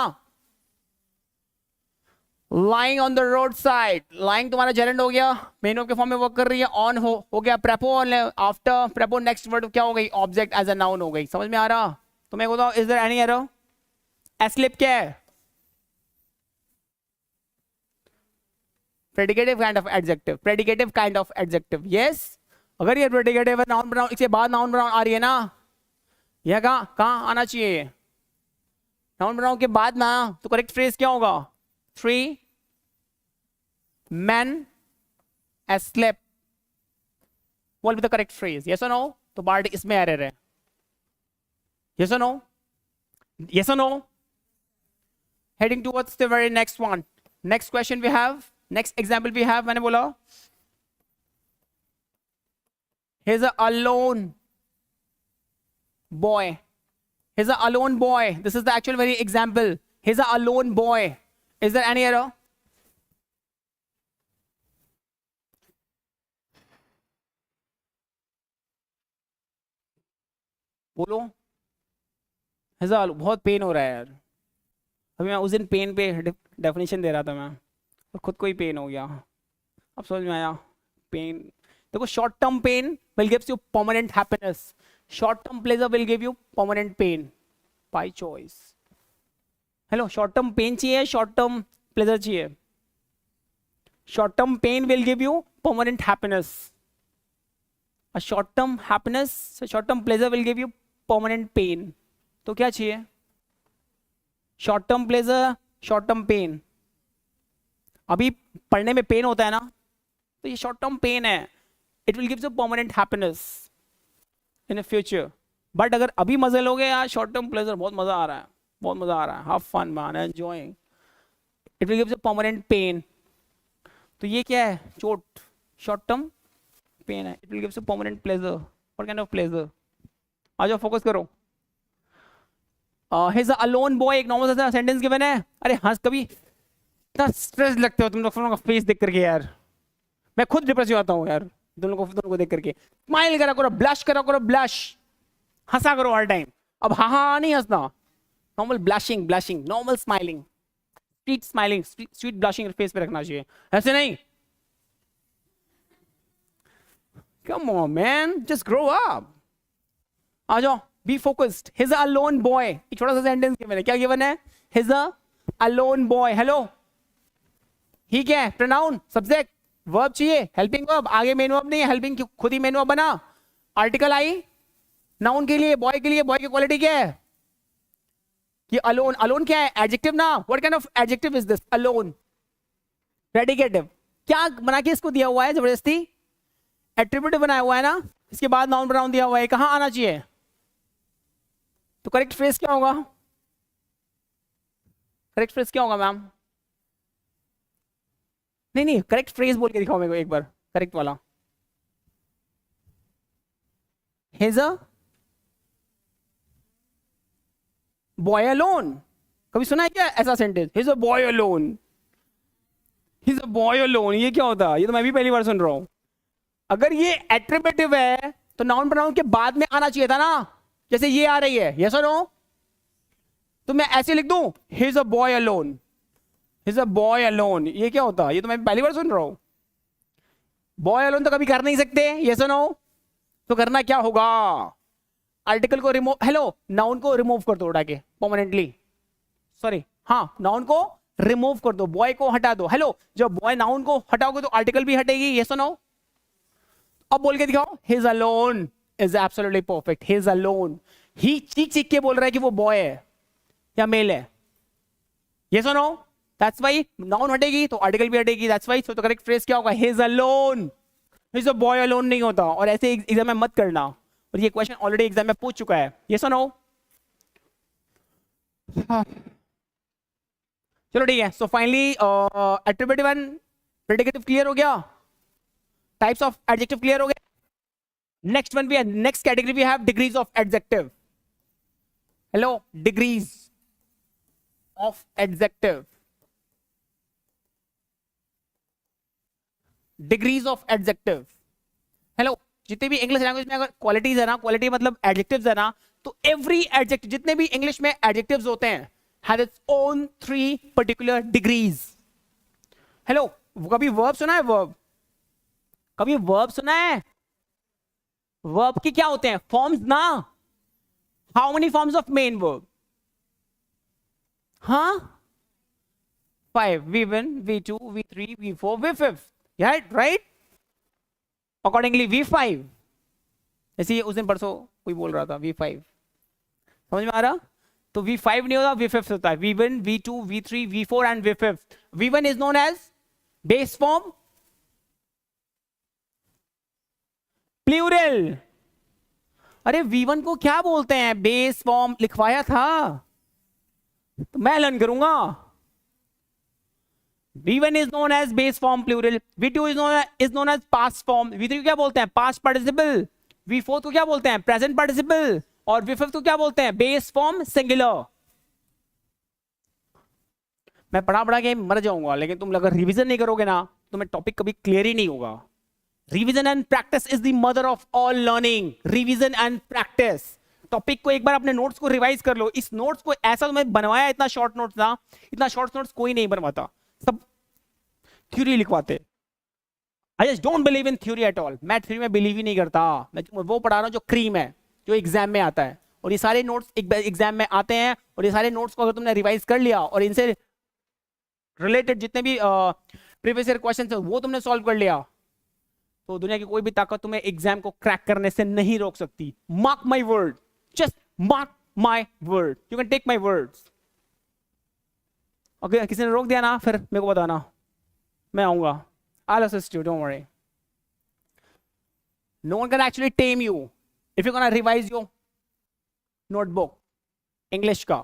Lying on the roadside. Lying तुम्हारा gerund हो गया, main verb के फॉर्म में वर्क कर रही है, on हो गया, prepo after prepo next word क्या हो गई? Object as a noun हो गई। समझ में आ रहा? तो मैं बताऊं, is there any error? Asleep क्या है? Predicative kind of adjective. Predicative kind of adjective. Yes. अगर ये predicative है, noun pronoun, इसके बाद noun pronoun आ रही है ना, यह कहाँ आना चाहिए? noun pronoun के बाद ना, तो correct phrase क्या होगा? 3 men asleep will be the correct phrase. Yes or no? तो part इसमें error है. Yes or no? Yes or no? Heading towards the very next one. Next question we have. Next example we have. मैंने बोला, here's a alone boy. Here's a alone boy. This is the actual very example. Here's a alone boy. Is there any error? बोलो। बहुत पेन हो रहा है यार। अभी मैं उस दिन पेन पे डेफिनेशन दे रहा था मैं, और खुद को ही पेन हो गया। अब समझ में आया पेन। देखो, short term pain will gives you permanent happiness, short term pleasure will give you permanent pain by choice. Hello, short term pain चाहिए, शॉर्ट टर्म प्लेजर चाहिए? Short term pain will give you permanent happiness. A short term happiness, a short term pleasure will give you permanent pain. तो क्या चाहिए? Short term pleasure, short term pen. अभी पढ़ने में पेन होता है ना, तो ये शॉर्ट टर्म पेन है. It will give you permanent happiness in the future. But अगर अभी मजे लोगे यार, शॉर्ट टर्म प्लेजर बहुत मजा आ रहा है, बहुत मजा आ रहा है, have fun man, enjoying. It will give you permanent pain. तो ये क्या है? चोट, शॉर्ट टर्म पेन है. It will give you permanent pleasure. What kind of pleasure? आ जाओ, फोकस करो. He is a alone boy. एक नॉर्मल सा सेंटेंस गिवन है. अरे हंस, कभी इतना स्ट्रेस लगते हो तुम लोग का फेस देख करके यार. मैं खुद डिप्रेस हो जाता हूँ यार दोनों को देख करके. स्माइल करा करो, ब्लश करा करो, ब्लश, हंसा करो हर टाइम. अब हाँ हाँ नहीं हंसना. Normal blushing, blushing, normal smiling, sweet smiling, sweet blushing face पे रखना चाहिए, ऐसे नहीं. Come on, man, just grow up. आ जाओ, be focused. He's a lone boy. एक छोटा सा सेंटेंस गिवन है. क्या गिवन है? He's a lone boy. Hello, he क्या है? प्रोनाउन, सब्जेक्ट, वर्ब चाहिए, हेल्पिंग वर्ब. आगे मेन वर्ब नहीं है, हेल्पिंग खुद ही मेन वर्ब बना. आर्टिकल आई नाउन के लिए, बॉय के लिए. बॉय की क्वालिटी क्या है? कि अलोन. अलोन क्या है? एडजेक्टिव ना. What kind of adjective is this? Alone, predicative. क्या बना के इसको दिया हुआ है जबरदस्ती? एट्रीब्यूटिव बनाया हुआ है ना. इसके बाद नाउन प्रोनाउन दिया हुआ है. कहां आना चाहिए? तो करेक्ट फ्रेज क्या होगा? करेक्ट फ्रेज क्या होगा मैम? नहीं नहीं, करेक्ट फ्रेज बोल के दिखाओ मेरे को एक बार, करेक्ट वाला. He's a boy alone. कभी सुना है क्या ऐसा sentence? He's a boy alone. He's a boy alone. ये क्या होता है? ये तो मैं भी पहली बार सुन रहा हूं. अगर ये एट्रीब्यूटिव है तो नाउन प्रोनाउन के बाद में आना चाहिए था ना. जैसे ये आ रही है, यस और नो. तो मैं ऐसे लिख दूं, He's a boy alone. He's a boy alone. ये क्या होता है? ये तो मैं पहली बार सुन रहा हूं. बॉय अलोन तो कभी कर नहीं सकते, यस और नो. तो करना क्या होगा? आर्टिकल को रिमूव, हेलो, नाउन को रिमूव कर दो उठा के परमानेंटली. सॉरी, हाँ, नाउन को रिमूव कर दो, बॉय को हटा दो. हेलो, जब बॉय नाउन को हटाओगे तो आर्टिकल भी हटेगी, यस और नो. अब बोल के दिखाओ. He's alone is absolutely perfect. He's alone. ही चीख चीख के बोल रहा है कि वो बॉय है या मेल है, यस और नो. दैट्स व्हाई नाउन हटेगी तो आर्टिकल भी हटेगी. That's why so the correct phrase क्या होगा? He's alone. He's a boy alone नहीं होता. और ऐसे एग्जाम में मत करना. और ये क्वेश्चन ऑलरेडी एग्जाम में पूछ चुका है, यस और नो. चलो ठीक है. So finally attributive and predicative clear हो गया. टाइप्स ऑफ एडजेक्टिव क्लियर हो गया. Next one, we next category we have degrees of adjective. Hello, degrees of adjective. Degrees of adjective. Hello, जितने भी इंग्लिश लैंग्वेज में अगर क्वालिटीज है ना, क्वालिटी मतलब एडजेक्टिव्स है ना, तो एवरी एडजेक्टिव, जितने भी इंग्लिश में एडजेक्टिव्स होते हैं, has its own 3 particular degrees. Hello, कभी वर्ब सुना है? वर्ब कभी वर्ब सुना है? वर्ब के क्या होते हैं? फॉर्म्स ना. How many forms of main verb? हाँ, 5. V1, V2, V3, V4, V5. Right. Accordingly V5. ऐसे उस दिन परसों कोई बोल रहा था V5. समझ में आ रहा? तो V5 नहीं होता, V5 होता है. V1, V2, V3, V4 and V5. V1 is known as base form plural. अरे V1 को क्या बोलते हैं? बेस फॉर्म लिखवाया था तो मैं लर्न करूंगा. V1 is known as base form plural. V2 is known as past form. V3 को क्या बोलते हैं? past participle. V4 को क्या बोलते हैं? present participle. और V5 को क्या बोलते हैं? base form singular. मैं पढ़ा के मर जाऊंगा, लेकिन तुम अगर रिवीजन नहीं करोगे ना तो मैं टॉपिक कभी क्लियर ही नहीं होगा. Revision and practice is the mother of all learning. Revision and practice. Topic को एक बार अपने नोट्स को रिवाइज कर लो. इस नोट्स को ऐसा मैं बनवाया, इतना शॉर्ट नोट्स था, इतना शॉर्ट नोट्स कोई नहीं बनवाता, सब थ्योरी लिखवाते. I just don't believe in theory at all. मैं थ्योरी में बिलीव ही नहीं करता. मैं वो पढ़ा रहा हूं जो क्रीम है. जो एग्जाम में आता है, और ये सारे नोट्स एग्जाम में आते हैं, और ये सारे नोट्स को अगर तुमने रिवाइज कर लिया और इनसे रिलेटेड जितने भी प्रीवियस ईयर क्वेश्चन थे वो तुमने सॉल्व कर लिया, तो दुनिया की कोई भी ताकत तुम्हें एग्जाम को क्रैक करने से नहीं रोक सकती. Mark my word, just mark my word, you can take my words. Okay, किसी ने रोक दिया ना फिर मेरे को बताना, मैं आऊंगा. I'll assist you, don't worry. No one can actually tame you if you're gonna revise your notebook English का,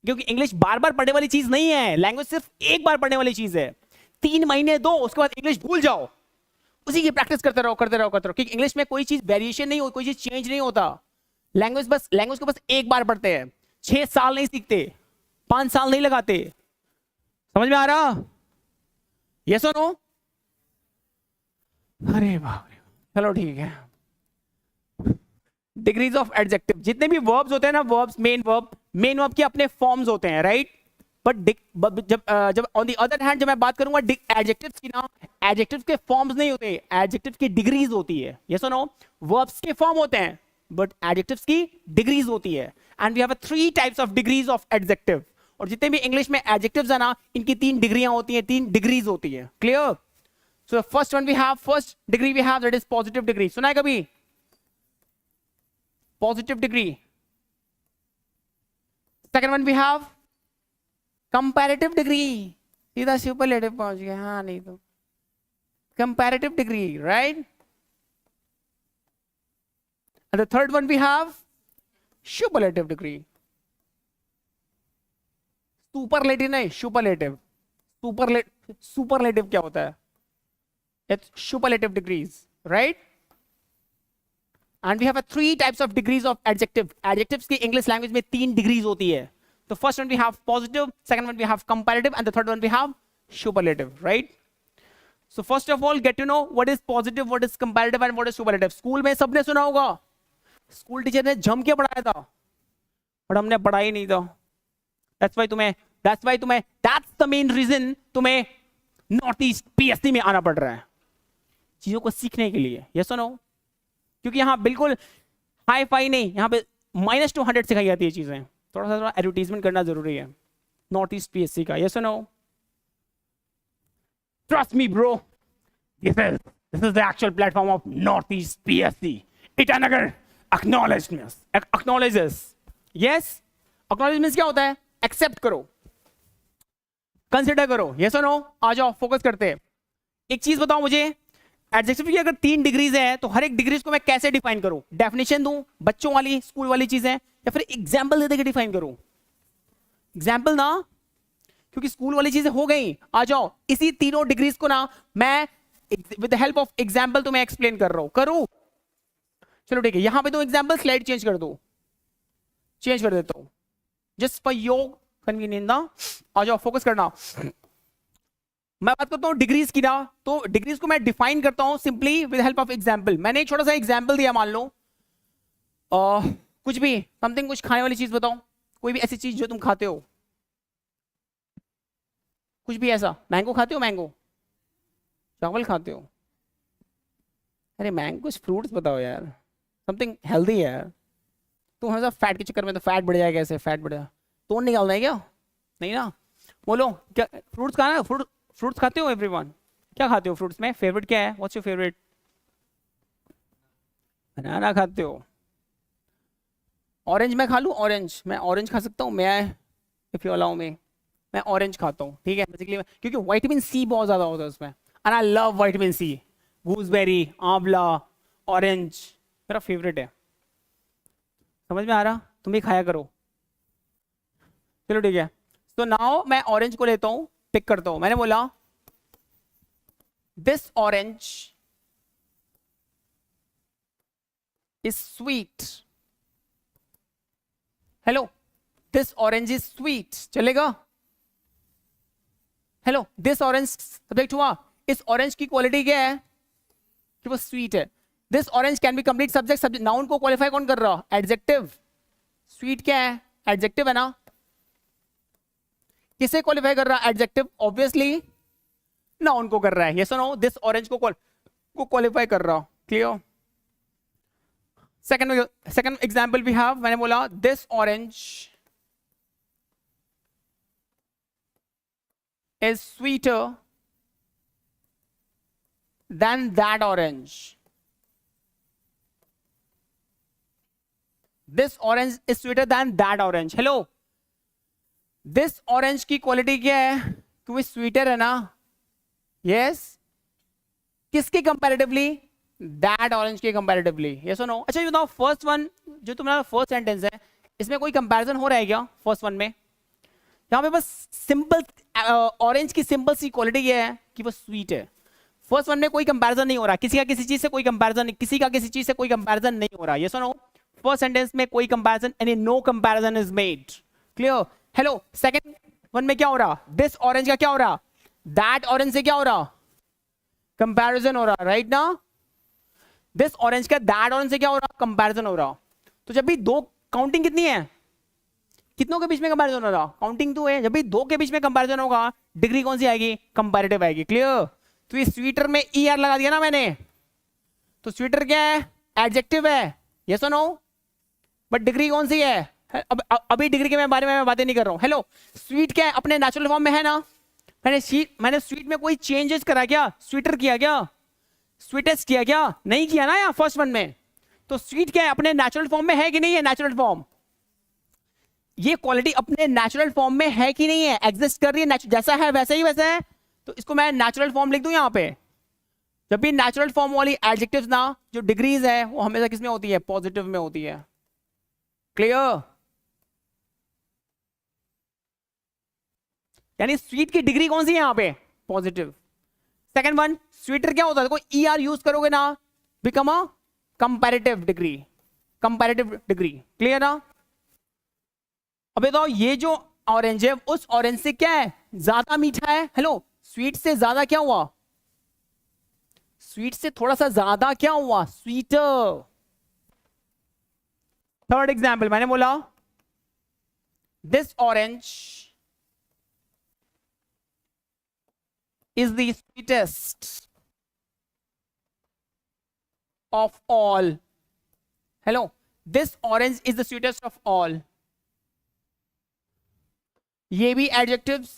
क्योंकि इंग्लिश बार बार पढ़ने वाली चीज नहीं है. लैंग्वेज सिर्फ एक बार पढ़ने वाली चीज है. 3 महीने दो, उसके बाद इंग्लिश भूल जाओ, उसी की प्रैक्टिस करते रहो करते रहो करते रहो, क्योंकि इंग्लिश में कोई चीज वेरिएशन नहीं होती, कोई चीज चेंज नहीं होता. लैंग्वेज को बस एक बार पढ़ते हैं, 6 साल नहीं सीखते, 5 साल नहीं लगाते. समझ में आ रहा? यस और नो? अरे बाप रे, चलो ठीक है. डिग्रीज ऑफ एडजेक्टिव, जितने भी वर्ब्स होते हैं ना, वर्ब्स, मेन वर्ब के अपने फॉर्म्स होते हैं, राइट? बट जब ऑन द अदर हैंड जब मैं बात करूंगा एडजेक्टिव्स की ना, एडजेक्टिव्स के फॉर्म्स नहीं होते, एडजेक्टिव की डिग्रीज होती है. यस और नो? वर्ब्स के फॉर्म होते हैं बट एडजेक्टिव्स की डिग्रीज होती है. And we have 3 types of degrees of adjective. और जितने भी इंग्लिश में एडजेक्टिव्स है ना, इनकी 3 डिग्रियां होती हैं, 3 डिग्रीज होती है. Clear? So first one we have, first degree we have, that is positive degree. सुना है कभी positive degree? Second one we have comparative degree. सीधा सुपरलेटिव पहुंच गया. हाँ नहीं तो comparative degree, right? And the third one we have superlative degree. Superlative नहीं, सुपरलेटिव. सुपरलेटिव क्या होता है? It's superlative degrees, right? And we have 3 types of degrees of adjective. Adjectives की इंग्लिश लैंग्वेज में 3 डिग्रीज होती है. तो first one we have positive, second one we have comparative, and the third one we have superlative, right? So first of all get to know what is positive, what is comparative and what is superlative. School में सबने सुना होगा, स्कूल टीचर ने जम के पढ़ाया था, और हमने पढ़ा ही नहीं था. That's the main reason तुम्हें नॉर्थ ईस्ट पीएससी में आना पड़ रहा है, चीजों को सीखने के लिए. यस और नो? क्योंकि यहाँ बिल्कुल हाई फाई नहीं, यहाँ पे -200 सिखाई जाती है चीजें. थोड़ा एडवर्टीजमेंट करना जरूरी है नॉर्थ ईस्ट पीएससी का. यस और no? Trust me bro, this is the actual platform of north east PSC. Itanagar acknowledges. Yes, acknowledge क्या होता है? एक्सेप्ट करो, कंसिडर करो. यस और नो? आ जाओ, फोकस करते हैं. एक चीज बताओ मुझे, एडजेक्टिव की अगर 3 डिग्रीज है तो हर एक डिग्रीज को मैं कैसे डिफाइन करूं? डेफिनेशन दूं, बच्चों वाली स्कूल वाली चीजें, या फिर एग्जाम्पल दे के डिफाइन करूं? एग्जाम्पल ना, क्योंकि स्कूल वाली चीजें हो गई. आ जाओ, इसी तीनों डिग्रीज को ना मैं with the help of example तो मैं एक्सप्लेन कर रहा हूं. करूं? चलो ठीक है, यहां पे तो एग्जाम्पल स्लाइड चेंज कर दो, चेंज कर देता हूं जस्ट फॉर योर कन्वीनियंस ना. आ जाओ, फोकस करना. मैं बात करता हूं डिग्रीज की ना, तो डिग्रीज को मैं डिफाइन करता हूं simply with help of example. मैंने एक छोटा सा एग्जांपल दिया, मान लो कुछ भी समथिंग, कुछ खाने वाली चीज बताओ, कोई भी ऐसी चीज जो तुम खाते हो, कुछ भी ऐसा. मैंगो खाते हो? मैंगो, चावल खाते हो? अरे मैंगो, कुछ फ्रूट्स बताओ यार, समथिंग हेल्दी है यार. तो हमेशा फैट के चक्कर में तो फैट बढ़ जाएगा, ऐसे फैट बढ़ जाएगा. तोड़ निकालना है क्या? नहीं ना. बोलो क्या फ्रूट्स खाना है? फ्रूट्स खाते हो एवरीवन? क्या खाते हो फ्रूट्स में? फेवरेट क्या है? What's your favourite? बनाना खाते हो? ऑरेंज मैं खा लूं? ऑरेंज, मैं ऑरेंज खा सकता हूँ? मैं, इफ यू अलाउ मी, मैं ऑरेंज खाता हूँ. ठीक है, बेसिकली क्योंकि विटामिन सी बहुत ज्यादा होता है उसमें, and I love vitamin C. Gooseberry, आंवला, ऑरेंज मेरा फेवरेट है. समझ में आ रहा? तुम भी खाया करो. चलो ठीक है. तो नाउ मैं ऑरेंज को लेता हूं, पिक करता हूं. मैंने बोला this orange is sweet. Hello, this orange is sweet, चलेगा? हेलो, दिस ऑरेंज सब्जेक्ट हुआ. इस ऑरेंज की क्वालिटी क्या है? कि वो स्वीट है. This orange can be complete subject. Subject noun को क्वालिफाई कौन कर रहा? एडजेक्टिव. स्वीट क्या है? एडजेक्टिव है ना. किसे क्वालिफाई कर रहा है? एडजेक्टिव. ऑब्वियसली नाउन को कर रहा है. यस और नो? दिस ऑरेंज को क्वालिफाई कर रहा. Clear? Second example we have, मैंने बोला this orange is sweeter than that orange. This orange is sweeter than that orange. Hello, this orange की क्वालिटी क्या है? क्योंकि स्वीटर है ना. Yes yes? किसके कंपैरेटिवली? दैट ऑरेंज के कंपैरेटिवली. यस और नो? अच्छा ये बताओ, फर्स्ट वन जो तुम्हारा फर्स्ट सेंटेंस है, इसमें कोई कंपैरिजन हो रहा है क्या? फर्स्ट वन में यहाँ पे बस सिंपल ऑरेंज की सिंपल सी क्वालिटी ये है कि वो स्वीट है. फर्स्ट वन में कोई कंपैरिजन नहीं हो रहा, किसी का किसी चीज से कोई कंपैरिजन नहीं, किसी का किसी चीज से कोई कंपैरिजन नहीं हो रहा. यस और नो? फर्स्ट सेंटेंस में कोई comparison, any no comparison is made. Clear? Hello, second one में क्या हो रहा? दिस ऑरेंज का क्या हो रहा? दैट ऑरेंज से क्या हो रहा? कंपैरिजन हो रहा. राइट ना? दिस ऑरेंज का दैट ऑरेंज से क्या हो रहा? कंपैरिजन हो रहा. तो जब भी दो, काउंटिंग कितनी है? कितनों के बीच में कंपैरिजन हो रहा? काउंटिंग तो है. जब भी दो के बीच में कंपैरिजन होगा, डिग्री कौन सी आएगी? कंपैरेटिव आएगी. क्लियर? तो ये स्वीटर में ई आर लगा दिया ना मैंने, तो स्वीटर क्या है? एडजेक्टिव है. यस और नो? बट डिग्री कौन सी है? अभी डिग्री के बारे में मैं बातें नहीं कर रहा हूं. हेलो, स्वीट क्या है? अपने नेचुरल फॉर्म में है ना. मैंने स्वीट में कोई चेंजेस करा क्या? स्वीटर किया क्या? स्वीटेस्ट किया क्या? नहीं किया ना यार फर्स्ट वन में. तो स्वीट क्या है? अपने नेचुरल फॉर्म में है कि नहीं है? नेचुरल फॉर्म, ये क्वालिटी अपने नेचुरल फॉर्म में है कि नहीं है? एग्जिस्ट कर रही है, जैसा है वैसा ही वैसा है. तो इसको मैं नेचुरल फॉर्म लिख दूं यहां पे. जब भी नेचुरल फॉर्म वाली एडजेक्टिव्स ना, जो डिग्रीज है वो हमेशा किसमें होती है? पॉजिटिव में होती है. क्लियर? यानी स्वीट की डिग्री कौन सी है यहां पे? पॉजिटिव. सेकंड वन, स्वीटर क्या होता है? देखो ई आर यूज करोगे ना, become a comparative degree. Comparative degree. Clear ना? अब बताओ, ये जो ऑरेंज है उस ऑरेंज से क्या है? ज्यादा मीठा है. हेलो, स्वीट से ज्यादा क्या हुआ? स्वीट से थोड़ा सा ज्यादा क्या हुआ? स्वीटर. थर्ड एग्जाम्पल मैंने बोला this orange is the sweetest of all. Hello, this orange is the sweetest of all. ये भी adjectives,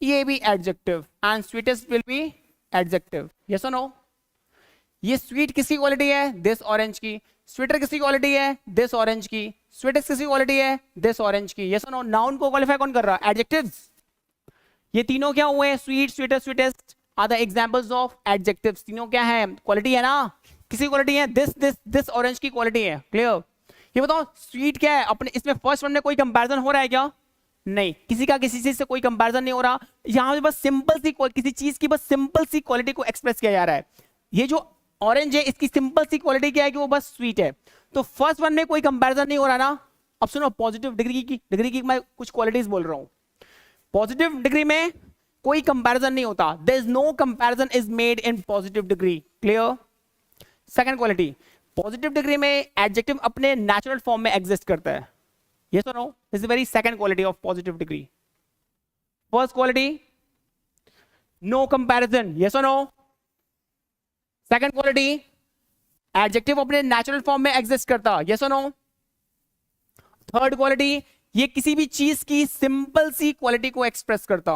ये भी adjective, and sweetest will be adjective. Yes or no? ये sweet किसकी क्वालिटी है? this orange की. sweeter किसकी क्वालिटी है? this orange की. sweetest किसकी क्वालिटी है? this orange की. Yes or no? noun को क्वालिफाई कौन कर रहा है? adjectives. ये तीनों क्या हुए? Sweet, sweeter, sweetest are the examples of adjectives. तीनों क्या है? क्वालिटी है ना. किसी क्वालिटी है? दिस ऑरेंज की क्वालिटी है. क्लियर? ये बताओ, स्वीट क्या है? अपने इसमें फर्स्ट वन में कोई कंपैरिजन हो रहा है क्या? नहीं, किसी का किसी चीज से कोई कंपैरिजन नहीं हो रहा. यहां पे बस सिंपल सी किसी चीज की बस सिंपल सी क्वालिटी को एक्सप्रेस किया जा रहा है. ये जो ऑरेंज है इसकी सिंपल सी क्वालिटी क्या है? कि वो बस स्वीट है. तो फर्स्ट वन में कोई कंपैरिजन नहीं हो रहा ना. अब सुनो, पॉजिटिव डिग्री की मैं कुछ क्वालिटीज बोल रहा हूं. पॉजिटिव डिग्री में कोई कंपैरिजन नहीं होता. There is no comparison is made in positive degree. Clear? Second quality, positive degree में एडजेक्टिव अपने नेचुरल फॉर्म में एग्जिस्ट करता है. यस और no? This is very second quality of positive degree. First quality, no comparison. Yes और नो? सेकंड क्वालिटी, एडजेक्टिव अपने नेचुरल फॉर्म में एग्जिस्ट करता. यस और नो? थर्ड क्वालिटी, ये किसी भी चीज की सिंपल सी क्वालिटी को एक्सप्रेस करता.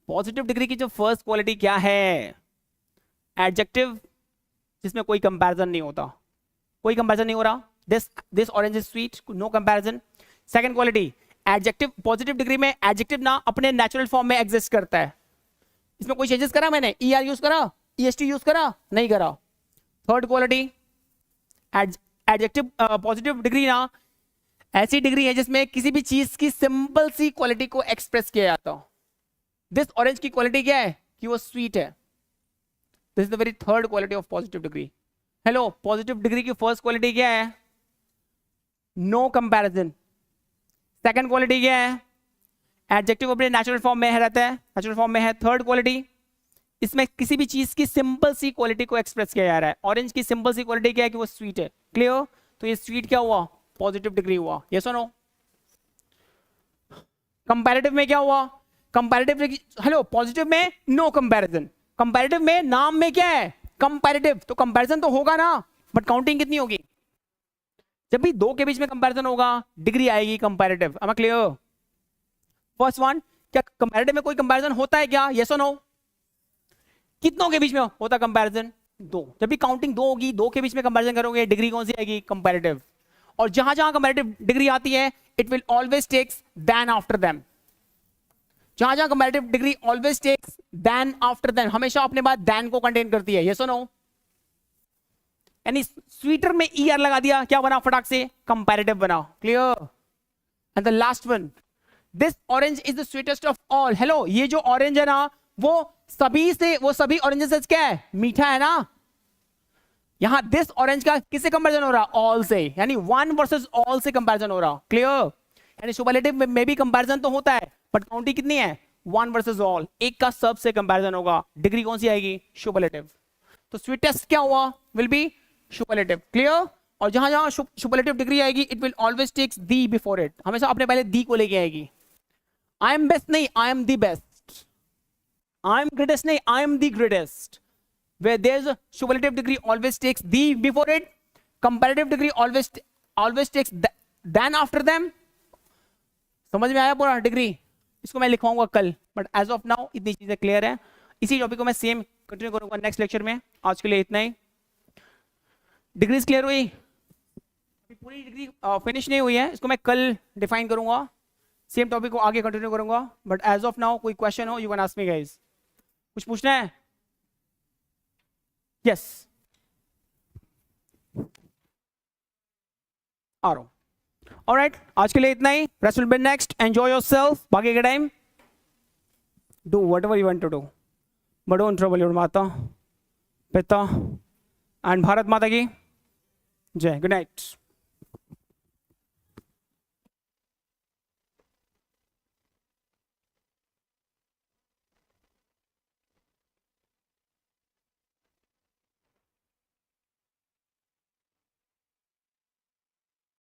पॉजिटिव डिग्री की जो फर्स्ट क्वालिटी क्या है? एडजेक्टिव जिसमें कोई कंपैरिजन नहीं होता. कोई कंपैरिजन नहीं हो रहा. This orange is sweet, no comparison. Second quality, adjective positive degree में एडजेक्टिव ना अपने नेचुरल फॉर्म में एग्जिस्ट करता है. इसमें कोई चेंजेस करा मैंने? ई आर यूज करा? ईएसटी यूज करा? नहीं करा. Third quality, adjective positive degree ना ऐसी डिग्री है जिसमें किसी भी चीज की सिंपल सी क्वालिटी को एक्सप्रेस किया जाता हो. दिस ऑरेंज की क्वालिटी क्या है? कि वो स्वीट है. This is the very third quality of positive degree. Hello, positive degree की फर्स्ट क्वालिटी क्या है? No comparison. सेकंड क्वालिटी क्या है? एडजेक्टिव अपने नेचुरल फॉर्म में रहता है, नेचुरल फॉर्म में है. थर्ड क्वालिटी, इसमें किसी भी चीज की सिंपल सी क्वालिटी को एक्सप्रेस किया जा रहा है. ऑरेंज की सिंपल सी क्वालिटी क्या है? कि वो स्वीट है. क्लियर? तो ये स्वीट क्या हुआ? पॉजिटिव डिग्री हुआ. यस और नो? कंपैरेटिव में क्या हुआ? कंपैरेटिव, हेलो, पॉजिटिव में नो कंपैरिजन. कंपैरेटिव में नाम में क्या है? कंपैरेटिव. तो कंपैरिजन तो होगा ना. बट काउंटिंग कितनी होगी? जब भी दो के बीच में कंपैरिजन होगा डिग्री आएगी comparative. am I clear? First one, क्या कंपैरेटिव में कोई कंपैरिजन होता है क्या? यस और नो? कितनों के बीच में होता है कंपैरिजन? दो। जब भी काउंटिंग दो होगी, दो के बीच में कंपैरिजन करोगे, डिग्री कौन सी आएगी? कंपैरेटिव। और जहां जहां कंपैरेटिव डिग्री आती है it will always takes than after them. जहां जहां comparative degree always takes than after them, हमेशा अपने बाद देन को कंटेन करती है। यस और नो? यानी स्वीटर में ई आर लगा दिया, क्या बना फटाक से? कंपैरेटिव बना। Clear? And the last one, this orange is the sweetest of all. Hello, ये जो ऑरेंज है ना वो सभी ऑरेंजेस से क्या है? मीठा है ना। यहां दिस ऑरेंज का किससे कंपैरिजन हो रहा? ऑल से, यानी वन वर्सेस ऑल से कंपैरिजन हो रहा। क्लियर? यानी सुपरलेटिव में भी कंपैरिजन तो होता है बट काउंटिंग कितनी है? वन वर्सेस ऑल, एक का सब से कंपैरिजन होगा, डिग्री कौन सी आएगी? सुपरलेटिव। तो स्वीटेस्ट क्या हुआ? Will be superlative. क्लियर? और जहां जहां सुपरलेटिव डिग्री आएगी it will always takes the before it, हमेशा अपने पहले दी को लेके आएगी। आई एम बेस्ट नहीं, I am the best. I am greatest नहीं, I am the greatest. Where there's a superlative degree always takes the before it, comparative degree always takes than after them। समझ में आया पूरा? डिग्री इसको मैं लिखवाऊंगा कल, बट एज ऑफ नाउ इतनी चीजें क्लियर है। इसी टॉपिक को मैं सेम कंटिन्यू करूंगा नेक्स्ट लेक्चर में। आज के लिए इतना ही। डिग्रीज क्लियर हुई? अभी पूरी डिग्री फिनिश नहीं हुई है, इसको मैं कल डिफाइन करूंगा, सेम टॉपिक को आगे कंटिन्यू करूंगा। बट एज ऑफ नाउ कोई क्वेश्चन हो you can ask me guys. कुछ पूछना है? यस, आ रहा हूं। ऑलराइट, आज के लिए इतना ही। Rest will be next. Enjoy yourself. बाकी के time do whatever you want to do, but don't trouble your माता पिता एंड भारत माता की जय। Good night.